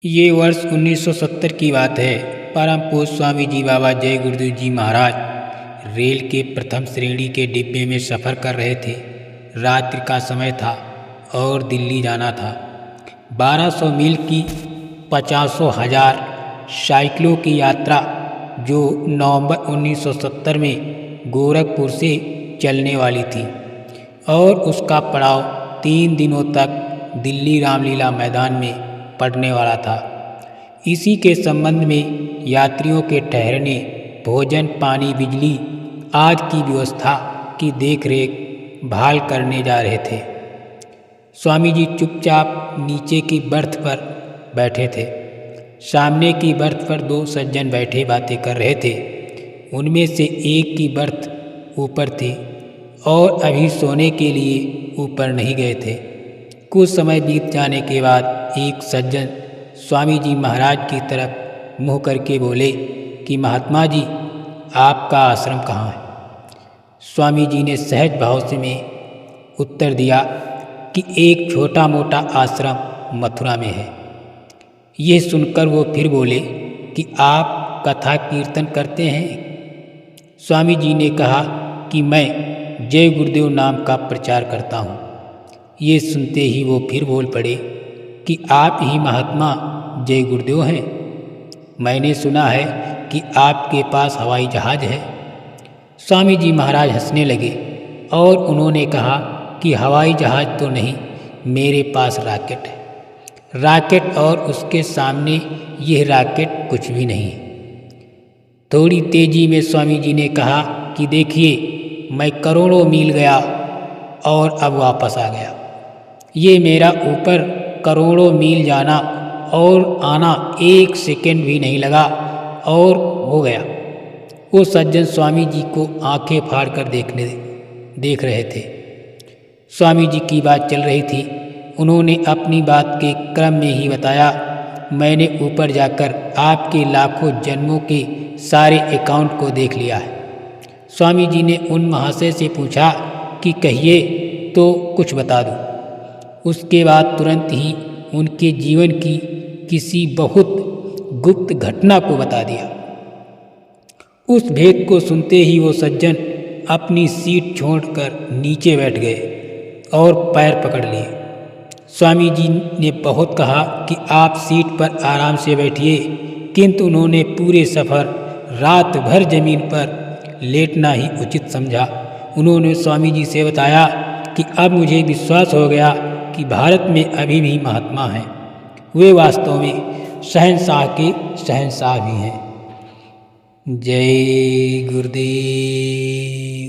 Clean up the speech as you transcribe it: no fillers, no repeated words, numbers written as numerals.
ये वर्ष 1970 की बात है। परम पूज्य स्वामी जी बाबा जय गुरुदेव जी महाराज रेल के प्रथम श्रेणी के डिब्बे में सफ़र कर रहे थे। रात्रि का समय था और दिल्ली जाना था। 1200 मील की 50,000 साइकिलों की यात्रा जो नवंबर 1970 में गोरखपुर से चलने वाली थी और उसका पड़ाव 3 दिनों तक दिल्ली रामलीला मैदान में पड़ने वाला था। इसी के संबंध में यात्रियों के ठहरने, भोजन, पानी, बिजली आदि की व्यवस्था की देखरेख भाल करने जा रहे थे। स्वामी जी चुपचाप नीचे की बर्थ पर बैठे थे। सामने की बर्थ पर 2 सज्जन बैठे बातें कर रहे थे। उनमें से एक की बर्थ ऊपर थी और अभी सोने के लिए ऊपर नहीं गए थे। कुछ समय बीत जाने के बाद एक सज्जन स्वामी जी महाराज की तरफ मुँह करके बोले कि महात्मा जी, आपका आश्रम कहाँ है? स्वामी जी ने सहज भाव से में उत्तर दिया कि एक छोटा मोटा आश्रम मथुरा में है। यह सुनकर वो फिर बोले कि आप कथा कीर्तन करते हैं? स्वामी जी ने कहा कि मैं जय गुरुदेव नाम का प्रचार करता हूँ। ये सुनते ही वो फिर बोल पड़े कि आप ही महात्मा जय गुरुदेव हैं। मैंने सुना है कि आपके पास हवाई जहाज़ है। स्वामी जी महाराज हंसने लगे और उन्होंने कहा कि हवाई जहाज़ तो नहीं, मेरे पास रॉकेट है। रॉकेट और उसके सामने यह रॉकेट कुछ भी नहीं है। थोड़ी तेजी में स्वामी जी ने कहा कि देखिए, मैं करोड़ों मील गया और अब वापस आ गया। ये मेरा ऊपर करोड़ों मील जाना और आना 1 सेकंड भी नहीं लगा और हो गया। वो सज्जन स्वामी जी को आंखें फाड़ कर देख रहे थे। स्वामी जी की बात चल रही थी। उन्होंने अपनी बात के क्रम में ही बताया, मैंने ऊपर जाकर आपके लाखों जन्मों के सारे अकाउंट को देख लिया है। स्वामी जी ने उन महाशय से पूछा कि कहिए तो कुछ बता दूं। उसके बाद तुरंत ही उनके जीवन की किसी बहुत गुप्त घटना को बता दिया। उस भेद को सुनते ही वो सज्जन अपनी सीट छोड़कर नीचे बैठ गए और पैर पकड़ लिए। स्वामी जी ने बहुत कहा कि आप सीट पर आराम से बैठिए, किंतु उन्होंने पूरे सफ़र रात भर जमीन पर लेटना ही उचित समझा। उन्होंने स्वामी जी से बताया कि अब मुझे विश्वास हो गया कि भारत में अभी भी महात्मा हैं। वे वास्तव में शहंशाह के शहंशाह भी हैं। जय गुरुदेव।